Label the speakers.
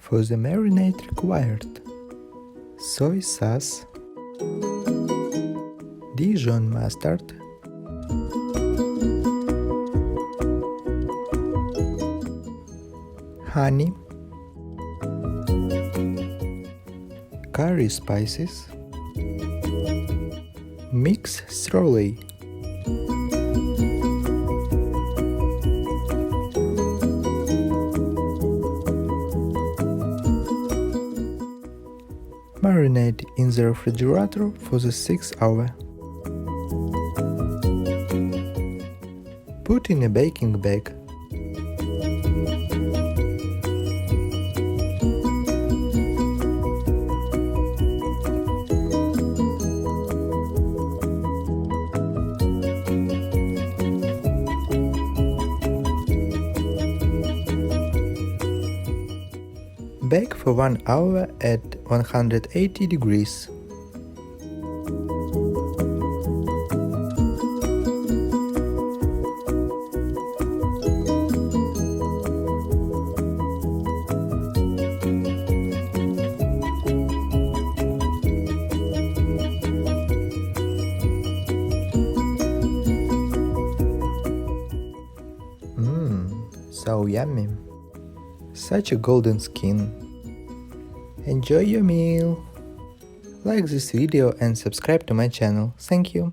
Speaker 1: For the marinade required: soy sauce, Dijon mustard, honey, curry spices, mix thoroughly. Marinate in the refrigerator for the 6 hours. Put in a baking bag. Bake for 1 hour at 180 degrees. So yummy. Such a golden skin. Enjoy your meal. Like this video and subscribe to my channel. Thank you.